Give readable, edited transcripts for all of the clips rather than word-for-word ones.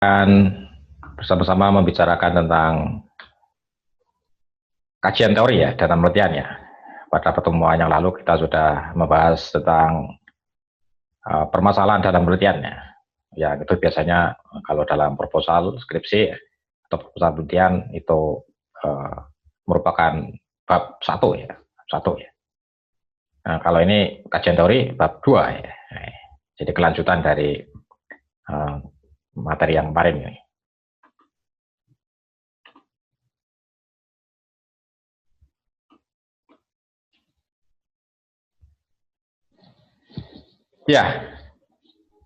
akan bersama-sama membicarakan tentang kajian teori ya dalam penelitian ya. Pada pertemuan yang lalu kita sudah membahas tentang permasalahan dalam penelitiannya. Ya itu biasanya kalau dalam proposal skripsi atau proposal penelitian itu merupakan bab satu ya, satu ya. Nah, kalau ini kajian teori bab 2 ya. Jadi kelanjutan dari materi yang kemarin ini. Ya,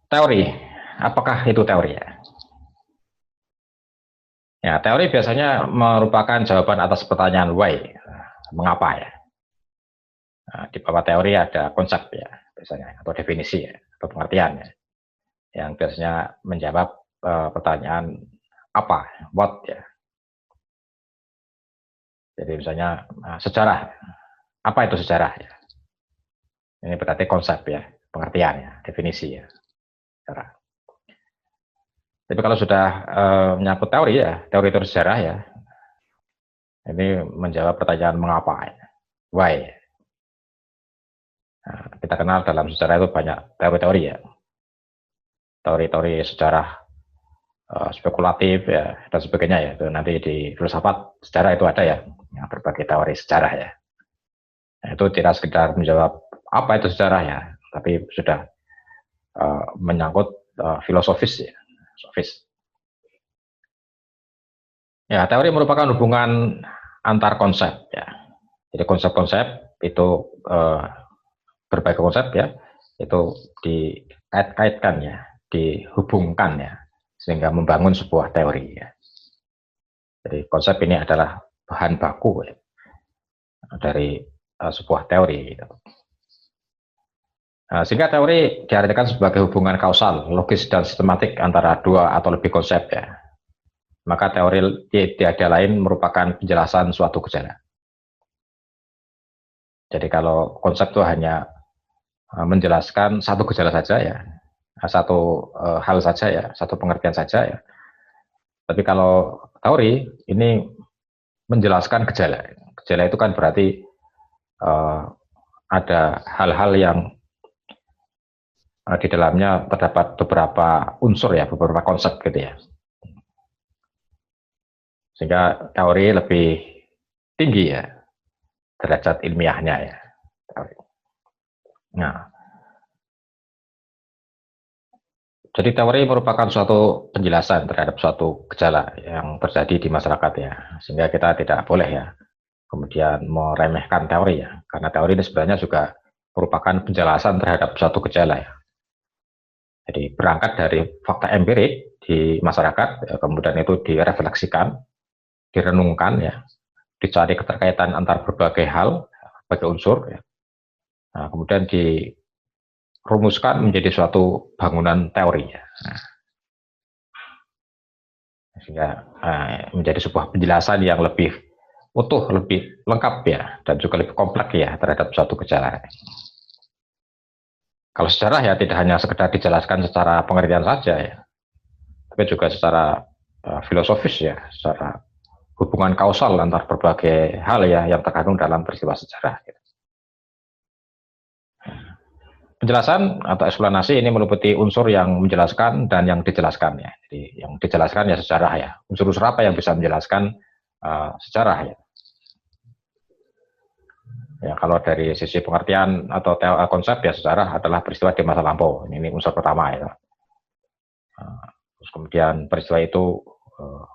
teori. Apakah itu teori ya? Ya, teori biasanya merupakan jawaban atas pertanyaan why, mengapa ya. Nah, di bawah teori ada konsep ya, biasanya atau definisi ya, atau pengertian ya, yang biasanya menjawab pertanyaan apa, what ya. Jadi misalnya sejarah, apa itu sejarah ya? Ini berarti konsep ya, pengertian ya, definisi ya, sejarah. Tapi kalau sudah menyangkut teori ya, teori itu sejarah ya, ini menjawab pertanyaan mengapa ya, why. Nah, kita kenal dalam sejarah itu banyak teori-teori ya, teori-teori sejarah spekulatif ya dan sebagainya ya. Itu nanti di filsafat sejarah itu ada ya, berbagai teori sejarah ya. Nah, itu tidak sekedar menjawab apa itu sejarah ya, tapi sudah menyangkut filosofis ya, sofis. Ya, teori merupakan hubungan antar konsep ya. Jadi konsep-konsep itu berbagai konsep ya, itu dikait-kaitkan ya, dihubungkan ya, sehingga membangun sebuah teori ya. Jadi konsep ini adalah bahan baku ya, dari sebuah teori gitu. Nah, sehingga teori diartikan sebagai hubungan kausal, logis dan sistematik antara dua atau lebih konsep ya. Maka teori tiada lain merupakan penjelasan suatu gejala. Jadi kalau konsep itu hanya menjelaskan satu gejala saja ya, satu hal saja ya, satu pengertian saja ya. Tapi kalau teori ini menjelaskan gejala. Gejala itu kan berarti ada hal-hal yang di dalamnya terdapat beberapa unsur ya, beberapa konsep gitu ya. Sehingga teori lebih tinggi ya derajat ilmiahnya ya. Nah, jadi teori merupakan suatu penjelasan terhadap suatu gejala yang terjadi di masyarakat ya, sehingga kita tidak boleh ya kemudian meremehkan teori ya, karena teori ini sebenarnya juga merupakan penjelasan terhadap suatu gejala ya. Jadi berangkat dari fakta empirik di masyarakat, ya, kemudian itu direfleksikan, direnungkan ya, dicari keterkaitan antar berbagai hal, berbagai unsur ya. Nah, kemudian dirumuskan menjadi suatu bangunan teori ya. Nah, sehingga menjadi sebuah penjelasan yang lebih utuh, lebih lengkap ya, dan juga lebih kompleks ya terhadap suatu gejala. Kalau sejarah ya tidak hanya sekedar dijelaskan secara pengertian saja ya, tapi juga secara filosofis ya, secara hubungan kausal antar berbagai hal ya yang terkandung dalam peristiwa sejarah. Penjelasan atau eksplanasi ini meliputi unsur yang menjelaskan dan yang dijelaskan ya. Jadi yang dijelaskan ya sejarah ya. Unsur-unsur apa yang bisa menjelaskan sejarah ya. Ya kalau dari sisi pengertian atau konsep ya sejarah adalah peristiwa di masa lampau. Ini unsur pertama ya. Terus kemudian peristiwa itu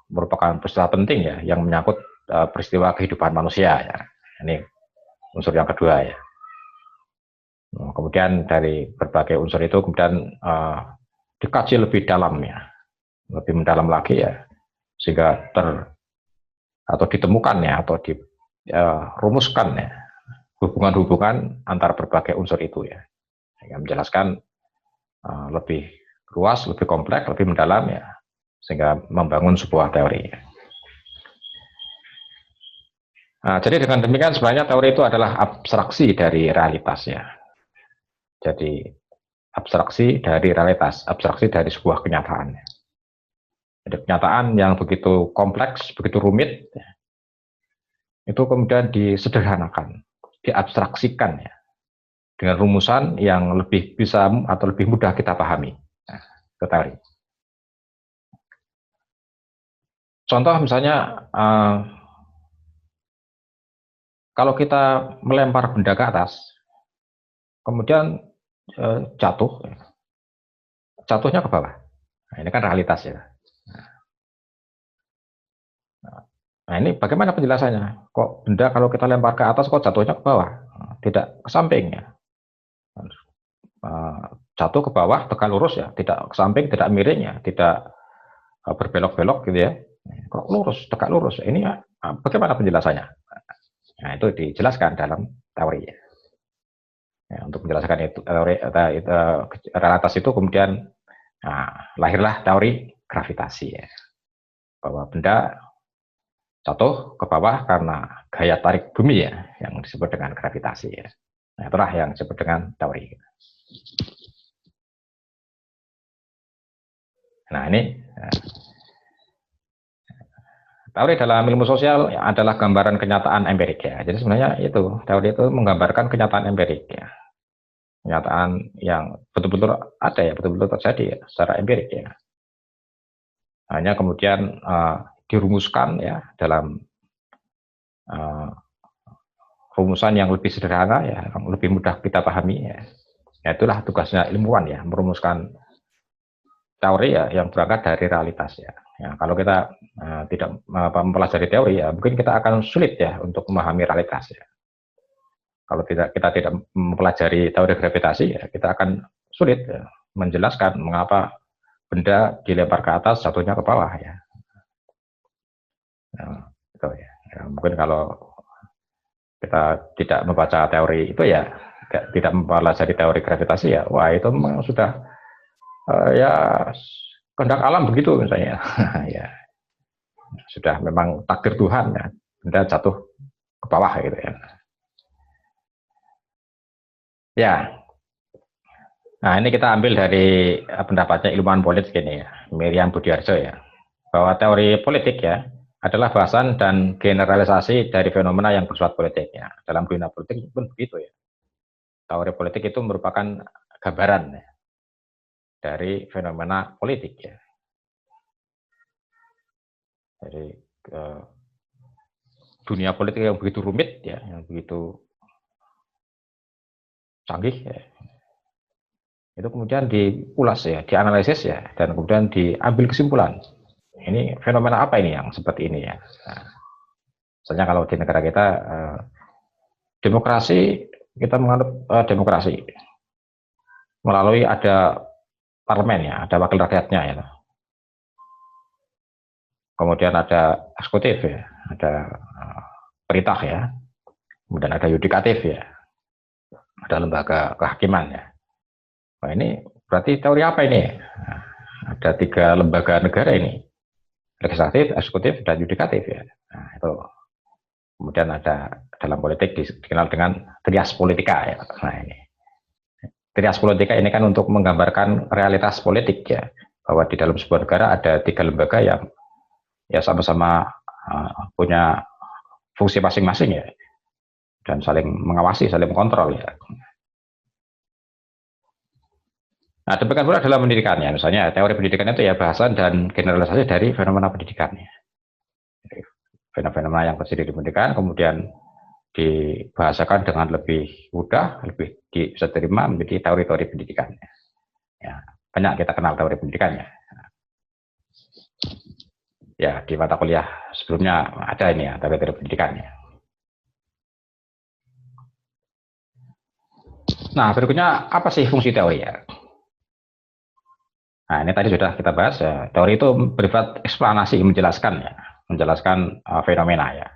merupakan peristiwa penting ya yang menyangkut peristiwa kehidupan manusia ya. Ini unsur yang kedua ya. Nah, kemudian dari berbagai unsur itu kemudian dikaji lebih dalam ya, lebih mendalam lagi ya, sehingga atau ditemukan ya atau dirumuskan ya hubungan-hubungan antar berbagai unsur itu ya, sehingga menjelaskan lebih luas, lebih kompleks, lebih mendalam ya, sehingga membangun sebuah teori. Nah, jadi dengan demikian sebenarnya teori itu adalah abstraksi dari realitas ya. Jadi abstraksi dari realitas, abstraksi dari sebuah kenyataan. Jadi kenyataan yang begitu kompleks, begitu rumit, itu kemudian disederhanakan, diabstraksikan ya, dengan rumusan yang lebih bisa atau lebih mudah kita pahami. Nah, ke teori. Contoh misalnya, kalau kita melempar benda ke atas, kemudian jatuh, jatuhnya ke bawah. Nah, ini kan realitas ya. Nah, ini bagaimana penjelasannya? Kok benda kalau kita lempar ke atas kok jatuhnya ke bawah? Tidak ke samping ya. Jatuh ke bawah tegak lurus ya, tidak ke samping, tidak miring ya, tidak berbelok-belok gitu ya. Kok lurus, tegak lurus. Ini bagaimana penjelasannya? Nah, itu dijelaskan dalam teori ya. Ya, untuk menjelaskan itu teori realitas itu kemudian lahirlah teori gravitasi ya. Bahwa benda jatuh ke bawah karena gaya tarik bumi ya, yang disebut dengan gravitasi ya. Nah, itulah yang disebut dengan teori. Nah, ini teori dalam ilmu sosial adalah gambaran kenyataan empirik ya. Jadi sebenarnya itu teori itu menggambarkan kenyataan empirik ya. Kenyataan yang betul-betul ada ya, betul-betul terjadi ya, secara empirik ya. Hanya kemudian dirumuskan ya dalam rumusan yang lebih sederhana ya, yang lebih mudah kita pahami ya. Ya itulah tugasnya ilmuwan ya, merumuskan teori ya yang berangkat dari realitas ya. Ya kalau kita tidak mempelajari teori ya, mungkin kita akan sulit ya untuk memahami realitas ya. Kalau kita tidak mempelajari teori gravitasi ya, kita akan sulit ya, menjelaskan mengapa benda dilempar ke atas jatuhnya ke bawah ya. Nah, itu ya. Ya. Mungkin kalau kita tidak membaca teori itu ya, tidak mempelajari teori gravitasi ya, wah itu memang sudah ya kehendak alam begitu misalnya. Ya sudah memang takdir Tuhan ya, benda jatuh ke bawah gitu ya. Ya, nah ini kita ambil dari pendapatnya ilmuwan politik ini ya, Miriam Budiarjo ya, bahwa teori politik ya adalah bahasan dan generalisasi dari fenomena yang bersifat politik ya. Dalam dunia politik pun begitu ya. Teori politik itu merupakan gambaran ya, dari fenomena politik ya. Dari dunia politik yang begitu rumit ya, yang begitu canggih ya, itu kemudian diulas ya, dianalisis ya, dan kemudian diambil kesimpulan. Ini fenomena apa ini yang seperti ini ya. Nah, misalnya kalau di negara kita demokrasi, kita menganut demokrasi melalui ada parlemen ya, ada wakil rakyatnya ya. Kemudian ada eksekutif ya, ada perintah ya, kemudian ada yudikatif ya, ada lembaga kehakiman ya. Nah, ini berarti teori apa ini? Nah, ada 3 lembaga negara ini, legislatif, eksekutif, dan yudikatif ya. Nah, itu kemudian ada dalam politik dikenal dengan trias politika ya. Nah, ini trias politika ini kan untuk menggambarkan realitas politik ya, bahwa di dalam sebuah negara ada 3 lembaga yang ya sama-sama punya fungsi masing-masing ya, dan saling mengawasi, saling mengontrol ya. Nah, demikian pula dalam pendidikannya, misalnya teori pendidikan itu ya bahasan dan generalisasi dari fenomena pendidikannya. Fenomena yang terjadi di pendidikan kemudian dibahasakan dengan lebih mudah, lebih bisa diterima menjadi teori-teori pendidikannya. Ya, banyak kita kenal teori pendidikannya. Ya, di mata kuliah sebelumnya ada ini ya, teori-teori pendidikannya. Nah, berikutnya apa sih fungsi teori ya? Nah, ini tadi sudah kita bahas ya. Teori itu bersifat eksplanasi, menjelaskan ya, menjelaskan fenomena ya.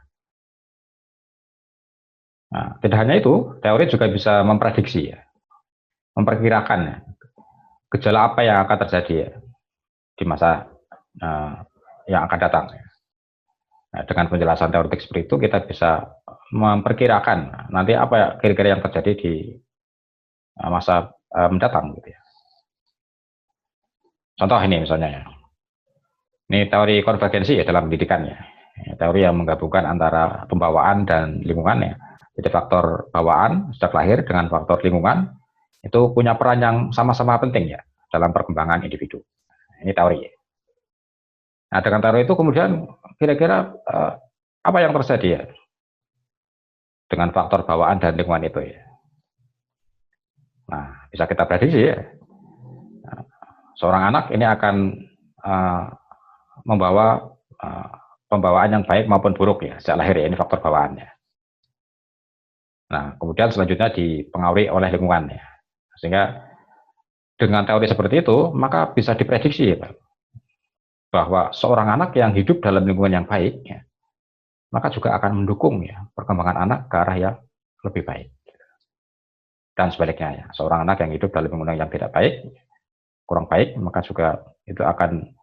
Nah, tidak hanya itu, teori juga bisa memprediksi ya, memperkirakan ya, gejala apa yang akan terjadi ya, di masa yang akan datang. Ya. Nah, dengan penjelasan teoretik seperti itu kita bisa memperkirakan nanti apa ya kira-kira yang terjadi di masa mendatang gitu ya. Contoh ini misalnya ya. Ini teori konvergensi ya dalam pendidikan ya. Teori yang menggabungkan antara pembawaan dan lingkungan ya. Jadi faktor bawaan sejak lahir dengan faktor lingkungan itu punya peran yang sama-sama penting ya dalam perkembangan individu. Ini teori ya. Nah, dengan teori itu kemudian kira-kira apa yang terjadi ya dengan faktor bawaan dan lingkungan itu ya. Nah, bisa kita prediksi ya. Seorang anak ini akan membawa pembawaan yang baik maupun buruk ya sejak lahir ya, ini faktor bawaannya. Nah, kemudian selanjutnya dipengaruhi oleh lingkungan ya. Sehingga dengan teori seperti itu, maka bisa diprediksi ya, bahwa seorang anak yang hidup dalam lingkungan yang baik ya, maka juga akan mendukung ya perkembangan anak ke arah yang lebih baik. Dan sebaliknya ya, seorang anak yang hidup dalam lingkungan yang tidak baik, kurang baik, maka juga itu akan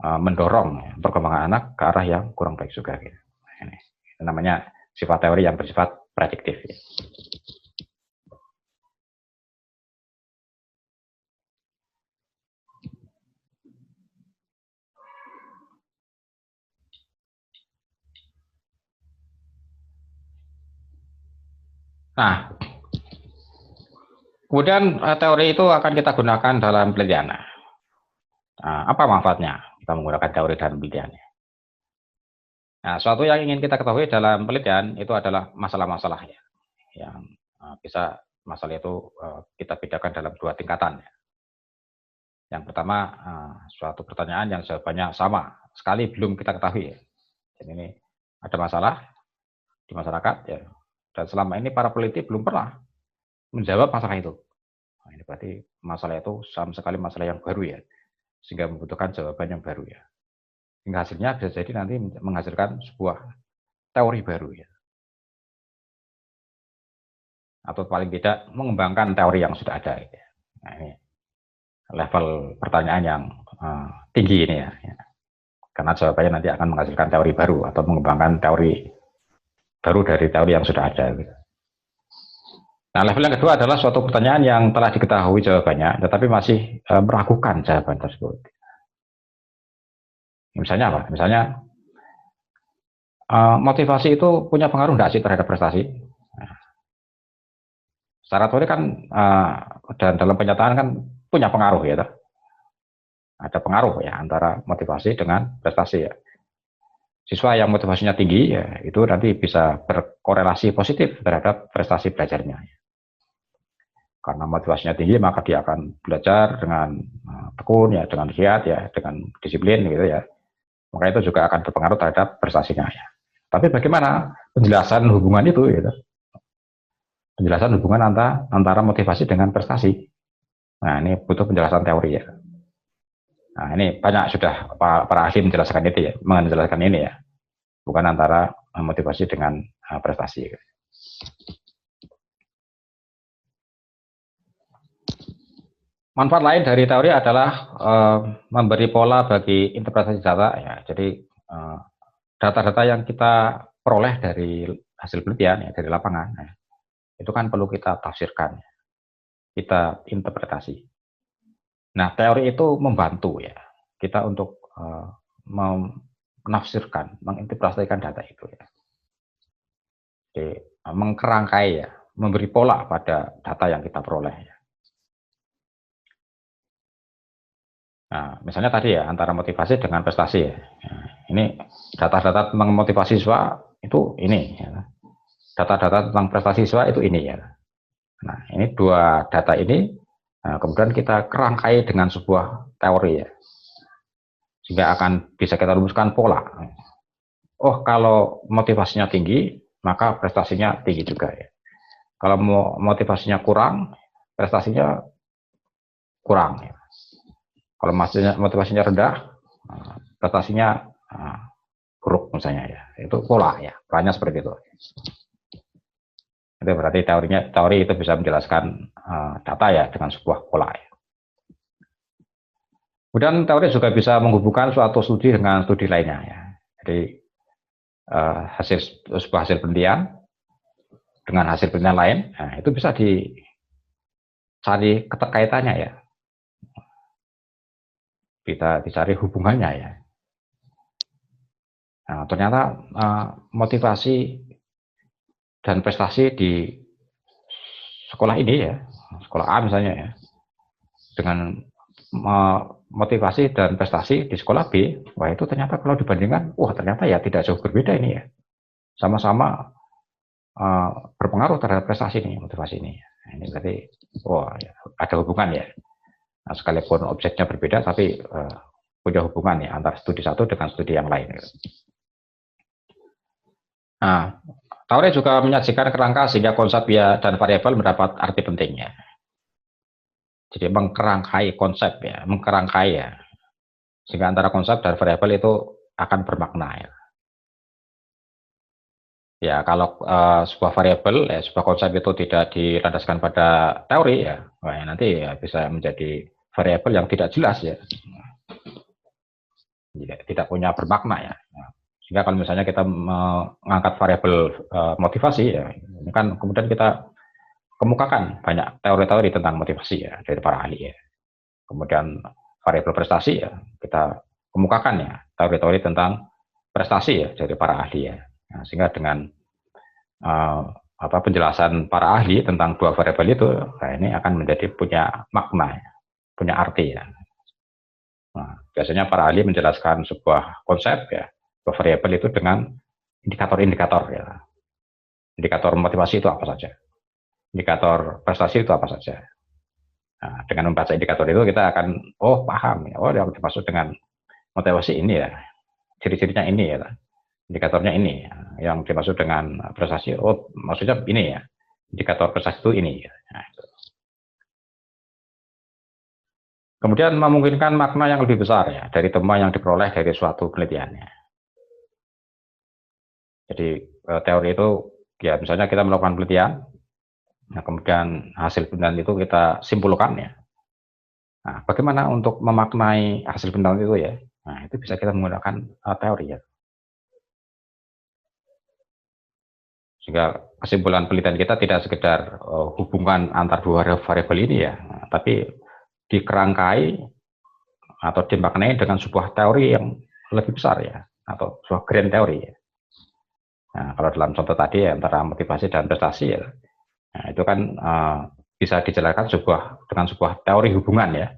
mendorong ya, perkembangan anak ke arah yang kurang baik juga. Gitu. Ini namanya sifat teori yang bersifat prediktif. Ya. Nah, kemudian teori itu akan kita gunakan dalam penelitian. Nah, apa manfaatnya kita menggunakan teori dalam penelitian? Nah, suatu yang ingin kita ketahui dalam penelitian itu adalah masalah-masalah ya, yang bisa masalah itu kita bedakan dalam dua tingkatan. Ya. Yang pertama, suatu pertanyaan yang jawabannya sama sekali belum kita ketahui. Ya. Jadi ini ada masalah di masyarakat ya, dan selama ini para peneliti belum pernah menjawab masalah itu. Nah, ini berarti masalah itu sama sekali masalah yang baru ya, sehingga membutuhkan jawaban yang baru ya. Hingga hasilnya bisa jadi nanti menghasilkan sebuah teori baru ya. Atau paling tidak mengembangkan teori yang sudah ada. Ya. Nah, ini level pertanyaan yang tinggi ini ya. Karena jawabannya nanti akan menghasilkan teori baru atau mengembangkan teori baru dari teori yang sudah ada. Gitu. Nah, level yang kedua adalah suatu pertanyaan yang telah diketahui jawabannya, tetapi masih meragukan jawaban tersebut. Misalnya apa? Misalnya motivasi itu punya pengaruh nggak sih terhadap prestasi? Nah, secara teori kan dan dalam kenyataan kan punya pengaruh ya. Ada pengaruh ya antara motivasi dengan prestasi ya. Siswa yang motivasinya tinggi ya itu nanti bisa berkorelasi positif terhadap prestasi belajarnya. Karena motivasinya tinggi maka dia akan belajar dengan tekun ya, dengan giat ya, dengan disiplin gitu ya. Maka itu juga akan berpengaruh terhadap prestasinya ya. Tapi bagaimana penjelasan hubungan itu gitu? Penjelasan hubungan antara motivasi dengan prestasi. Nah, ini butuh penjelasan teori ya. Nah, ini banyak sudah para ahli menjelaskan itu ya, menjelaskan ini ya. Bukan antara motivasi dengan prestasi. Manfaat lain dari teori adalah memberi pola bagi interpretasi data ya. Jadi data-data yang kita peroleh dari hasil penelitian ya, dari lapangan ya, itu kan perlu kita tafsirkan, kita interpretasi. Nah, teori itu membantu ya kita untuk menafsirkan, menginterpretasikan data itu ya. Jadi, mengkerangkai ya, memberi pola pada data yang kita peroleh ya. Nah, misalnya tadi ya antara motivasi dengan prestasi ya. Nah, ini data-data tentang motivasi siswa itu ini ya. Data-data tentang prestasi siswa itu ini ya. Nah, ini dua data ini kemudian kita kerangkai dengan sebuah teori ya. Sehingga akan bisa kita rumuskan pola. Oh, kalau motivasinya tinggi, maka prestasinya tinggi juga ya. Kalau motivasinya kurang, prestasinya kurang ya. Kalau motivasinya rendah, prestasinya buruk misalnya ya. Itu pola ya, polanya seperti itu. Itu berarti teori itu bisa menjelaskan data ya dengan sebuah pola ya. Kemudian teori juga bisa menghubungkan suatu studi dengan studi lainnya ya. Jadi sebuah hasil penelitian dengan hasil penelitian lain, nah, itu bisa dicari keterkaitannya ya. Kita dicari hubungannya ya. Nah, ternyata motivasi dan prestasi di sekolah ini ya, sekolah A misalnya ya, dengan motivasi dan prestasi di sekolah B, wah itu ternyata kalau dibandingkan, wah ternyata ya tidak jauh berbeda ini ya, sama-sama berpengaruh terhadap prestasi ini, motivasi ini. Nah, ini berarti, wah ya, ada hubungan ya. Nah, sekalipun objeknya berbeda, tapi punya hubungan ya antara studi satu dengan studi yang lain. Nah, teori juga menyajikan kerangka sehingga konsep ya dan variabel mendapat arti pentingnya. Jadi mengkerangkai konsep ya, mengkerangkai ya, sehingga antara konsep dan variabel itu akan bermakna ya. Ya kalau sebuah variabel ya sebuah konsep itu tidak dilandaskan pada teori ya, wah, ya nanti ya bisa menjadi variabel yang tidak jelas ya, tidak punya bermakna ya. Sehingga kalau misalnya kita mengangkat variabel motivasi ya, ini kan kemudian kita kemukakan banyak teori-teori tentang motivasi ya dari para ahli ya. Kemudian variabel prestasi ya, kita kemukakan ya teori-teori tentang prestasi ya dari para ahli ya. Nah, sehingga dengan penjelasan para ahli tentang dua variabel itu, nah ini akan menjadi punya makna, ya, punya arti ya. Nah, biasanya para ahli menjelaskan sebuah konsep ya, sebuah variabel itu dengan indikator-indikator ya. Indikator motivasi itu apa saja, indikator prestasi itu apa saja. Nah, dengan membaca indikator itu kita akan paham ya, yang dimaksud dengan motivasi ini ya, ciri-cirinya ini ya, indikatornya ini ya. Yang dimaksud dengan prestasi, maksudnya ini ya, indikator prestasi itu ini ya. Nah, itu. Kemudian memungkinkan makna yang lebih besar ya dari temuan yang diperoleh dari suatu penelitiannya. Jadi teori itu ya misalnya kita melakukan penelitian, nah kemudian hasil penelitian itu kita simpulkan ya. Nah, bagaimana untuk memaknai hasil penelitian itu ya? Nah, itu bisa kita menggunakan teori ya. Sehingga kesimpulan penelitian kita tidak sekedar hubungan antar dua variabel ini ya, nah, tapi dikerangkai atau dimaknai dengan sebuah teori yang lebih besar ya, atau sebuah grand teori ya. Nah, kalau dalam contoh tadi ya, antara motivasi dan prestasi ya, nah, itu kan bisa dijelaskan dengan sebuah teori hubungan ya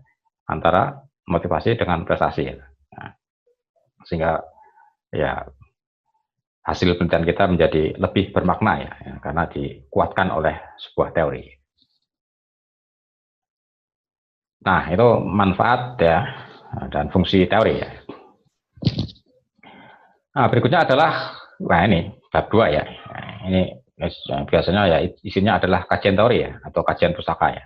antara motivasi dengan prestasi ya. Nah, sehingga ya hasil penelitian kita menjadi lebih bermakna ya, karena dikuatkan oleh sebuah teori. Nah, itu manfaat ya dan fungsi teori ya. Nah, berikutnya adalah, ini bab 2 ya. Nah, ini biasanya ya isinya adalah kajian teori ya atau kajian pustaka ya.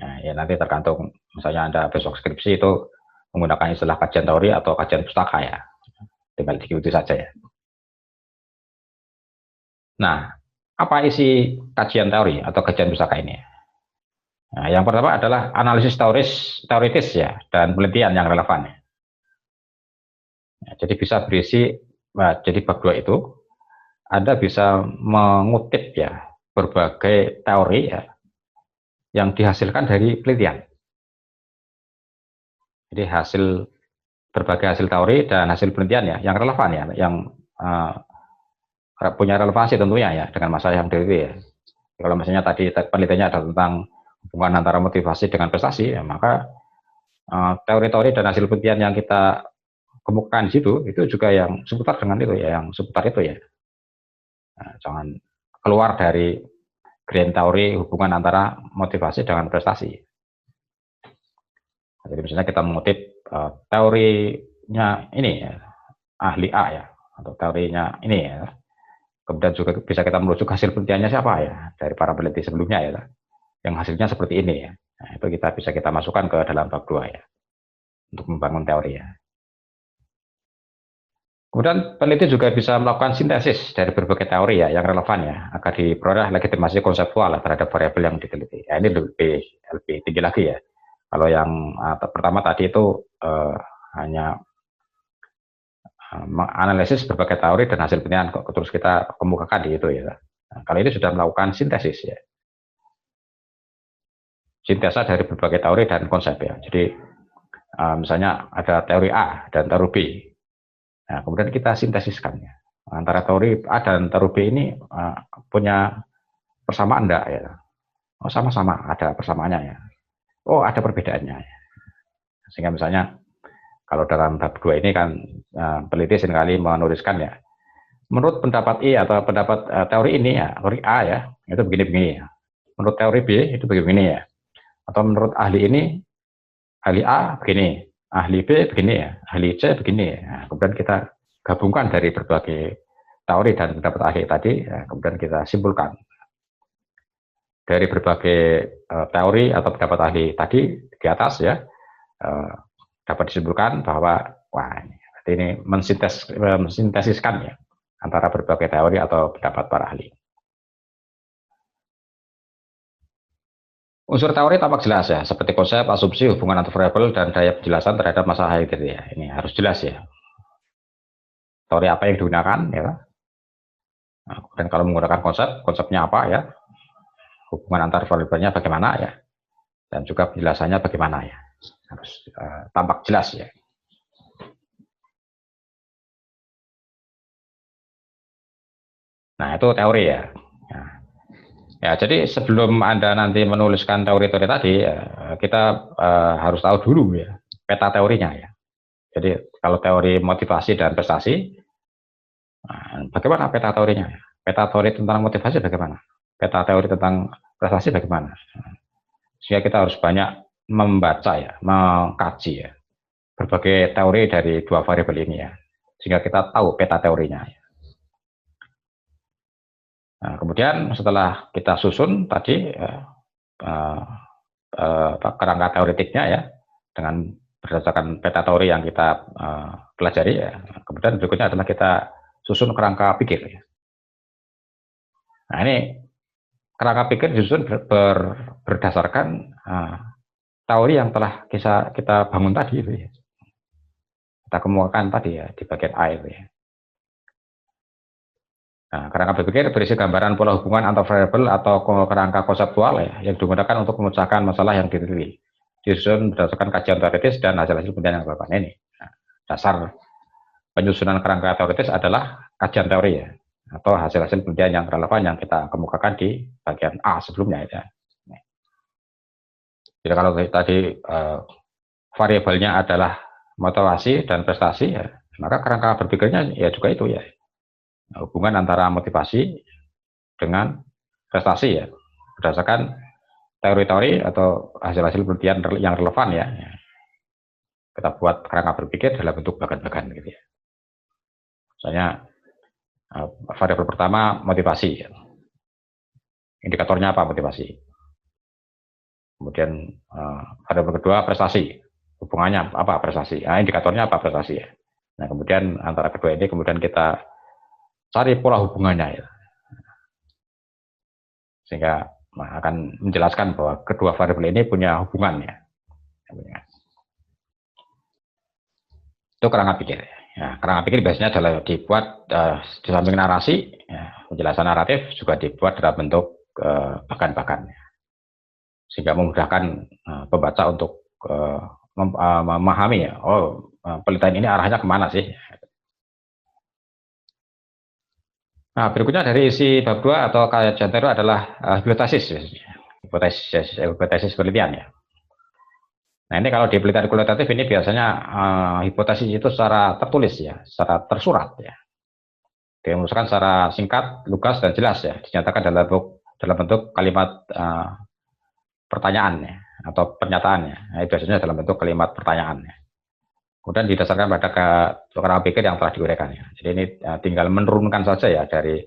Nah, ya nanti tergantung misalnya Anda besok skripsi itu menggunakan istilah kajian teori atau kajian pustaka ya. Tinggal diikuti saja ya. Nah, apa isi kajian teori atau kajian pustaka ini? Nah, yang pertama adalah analisis teoritis ya dan penelitian yang relevan. Ya, jadi bisa berisi, jadi bab 2 itu Anda bisa mengutip ya berbagai teori ya yang dihasilkan dari penelitian. Jadi berbagai hasil teori dan hasil penelitian ya yang relevan ya, yang punya relevansi tentunya ya dengan masa yang diteliti ya. Kalau misalnya tadi penelitiannya ada tentang hubungan antara motivasi dengan prestasi, ya, maka teori-teori dan hasil penelitian yang kita kemukakan di situ itu juga yang seputar dengan itu ya, yang seputar itu ya. Nah, jangan keluar dari grand teori hubungan antara motivasi dengan prestasi. Nah, jadi misalnya kita mengutip teorinya ini ya, ahli A ya, atau teorinya ini ya. Kemudian juga bisa kita merujuk hasil penelitiannya siapa ya dari para peneliti sebelumnya ya, yang hasilnya seperti ini ya. Nah, itu bisa kita masukkan ke dalam bab 2 ya untuk membangun teori ya. Kemudian peneliti juga bisa melakukan sintesis dari berbagai teori ya yang relevan ya agar diperoleh legitimasi konseptual terhadap variabel yang diteliti. Ya, ini lebih tinggi lagi ya. Kalau yang pertama tadi itu hanya menganalisis berbagai teori dan hasil penelitian terus kita kemukakan di itu ya. Nah, kalau ini sudah melakukan sintesis ya. Sintesa dari berbagai teori dan konsep ya. Jadi misalnya ada teori A dan teori B. Nah, kemudian kita sintesiskan ya. Antara teori A dan teori B ini punya persamaan enggak ya? Oh, sama-sama ada persamaannya ya. Oh, ada perbedaannya ya. Sehingga misalnya kalau dalam bab 2 ini kan peneliti seringkali menuliskan ya, menurut pendapat I atau pendapat teori ini ya, teori A ya, itu begini-begini ya. Menurut teori B itu begini ya. Atau menurut ahli ini, ahli A begini, ahli B begini ya, ahli C begini ya. Nah, kemudian kita gabungkan dari berbagai teori dan pendapat ahli tadi, ya, kemudian kita simpulkan dari berbagai teori atau pendapat ahli tadi di atas ya, dapat disimpulkan bahwa wah ini mensintesiskan ya antara berbagai teori atau pendapat para ahli. Unsur teori tampak jelas ya, seperti konsep, asumsi, hubungan antar variabel, dan daya penjelasan terhadap masalah itu ya. Ini harus jelas ya. Teori apa yang digunakan ya. Nah, dan kalau menggunakan konsep, konsepnya apa ya, hubungan antar variabelnya bagaimana ya, dan juga penjelasannya bagaimana ya. Harus tampak jelas ya. Nah, itu teori ya. Nah, ya, jadi sebelum Anda nanti menuliskan teori-teori tadi, kita harus tahu dulu ya peta teorinya ya. Jadi kalau teori motivasi dan prestasi, bagaimana peta teorinya? Peta teori tentang motivasi bagaimana? Peta teori tentang prestasi bagaimana? Sehingga kita harus banyak membaca ya, mengkaji ya berbagai teori dari dua variabel ini ya, sehingga kita tahu peta teorinya. Nah, kemudian setelah kita susun tadi kerangka teoretiknya ya, dengan berdasarkan peta teori yang kita pelajari ya, kemudian berikutnya adalah kita susun kerangka pikir ya. Nah, ini kerangka pikir disusun berdasarkan teori yang telah kita bangun tadi itu ya. Kita kemukakan tadi ya di bagian A itu ya. Nah, kerangka berpikir berisi gambaran pola hubungan antar variabel atau kerangka konseptual ya, yang digunakan untuk memecahkan masalah yang diteliti. Disusun berdasarkan kajian teoritis dan hasil-hasil penelitian yang dilakukan ini. Nah, dasar penyusunan kerangka teoritis adalah kajian teori ya, atau hasil-hasil penelitian yang relevan yang kita kemukakan di bagian A sebelumnya ya. Jadi kalau tadi variabelnya adalah motivasi dan prestasi ya, maka kerangka berpikirnya ya juga itu ya, hubungan antara motivasi dengan prestasi ya, berdasarkan teori-teori atau hasil-hasil penelitian yang relevan ya. Kita buat kerangka berpikir dalam bentuk bagan-bagan gitu ya. Misalnya variabel pertama motivasi, indikatornya apa motivasi. Kemudian variabel kedua prestasi, hubungannya apa prestasi, indikatornya apa prestasi ya. Nah kemudian antara kedua ini kemudian kita cari pola hubungannya ya. Sehingga akan menjelaskan bahwa kedua variabel ini punya hubungan ya. Itu kerangka pikir. Ya, kerangka pikir biasanya adalah dibuat di samping narasi, ya, penjelasan naratif juga dibuat dalam bentuk bagan-bagan, sehingga memudahkan pembaca untuk memahami ya, oh penelitian ini arahnya kemana sih. Nah, berikutnya dari isi bab 2 atau kajian teori adalah hipotesis penelitian ya. Nah ini kalau di penelitian kualitatif ini biasanya hipotesis itu secara tertulis ya, secara tersurat ya. Dirumuskan secara singkat, lugas dan jelas ya, dinyatakan dalam bentuk kalimat pertanyaan ya, atau pernyataan ya. Nah, biasanya dalam bentuk kalimat pertanyaan ya. Kemudian didasarkan pada kerangka pikir yang telah diuraikan ya. Jadi ini tinggal menurunkan saja ya dari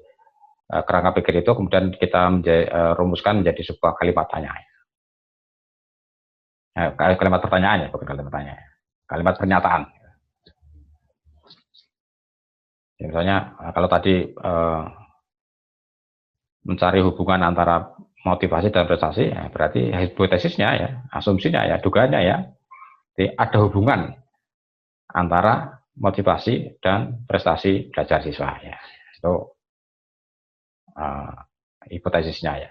kerangka pikir itu, kemudian kita rumuskan menjadi sebuah kalimat tanya ya. Kalimat pertanyaan ya, bukan kalimat tanya ya. Kalimat pernyataan. Ya, misalnya kalau tadi mencari hubungan antara motivasi dan prestasi, ya, berarti hipotesisnya ya, asumsinya ya, dugaannya ya, jadi ada hubungan antara motivasi dan prestasi belajar siswa ya. Itu hipotesisnya ya.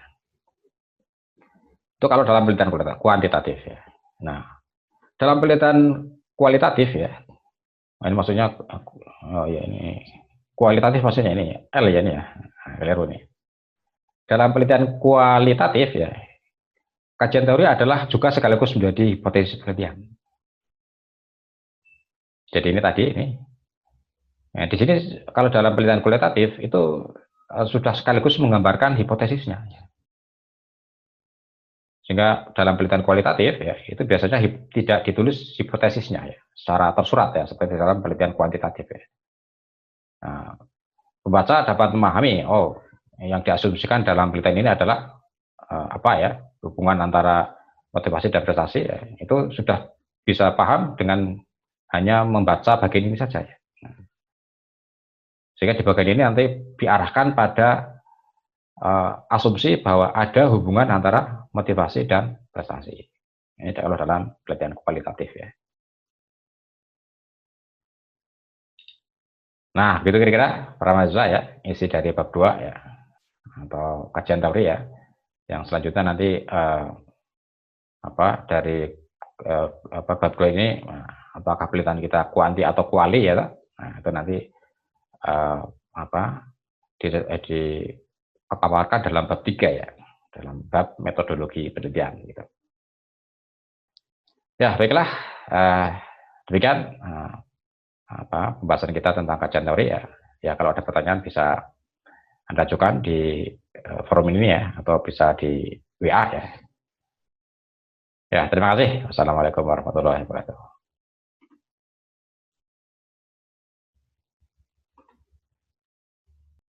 Itu kalau dalam penelitian kuantitatif ya. Nah, dalam penelitian kualitatif ya, Nah, ini maksudnya, oh ya ini kualitatif maksudnya ini L ya ini ya, keliru nih. Dalam penelitian kualitatif ya, kajian teori adalah juga sekaligus menjadi hipotesis penelitian. Jadi ini tadi ini, nah, di sini kalau dalam penelitian kualitatif itu sudah sekaligus menggambarkan hipotesisnya. Sehingga dalam penelitian kualitatif ya itu biasanya tidak ditulis hipotesisnya ya secara tersurat ya seperti dalam penelitian kuantitatif ya. Nah, pembaca dapat memahami oh yang diasumsikan dalam penelitian ini adalah apa ya hubungan antara motivasi dan prestasi ya, itu sudah bisa paham dengan hanya membaca bagian ini saja ya. Sehingga di bagian ini nanti diarahkan pada asumsi bahwa ada hubungan antara motivasi dan prestasi. Ini kalau dalam penelitian kualitatif ya. Nah, begitu kira-kira para mahasiswa ya, isi dari bab 2 ya, atau kajian teori ya. Yang selanjutnya nanti dari bab 2 ini, apakah penelitian kita kuanti atau kuali ya, nah, itu nanti dipaparkan dalam bab 3 ya, dalam bab metodologi penelitian gitu. Ya, baiklah, demikian pembahasan kita tentang kajian teori ya. Ya, kalau ada pertanyaan bisa Anda ajukan di forum ini ya, atau bisa di WA ya. Ya, terima kasih. Wassalamualaikum warahmatullahi wabarakatuh.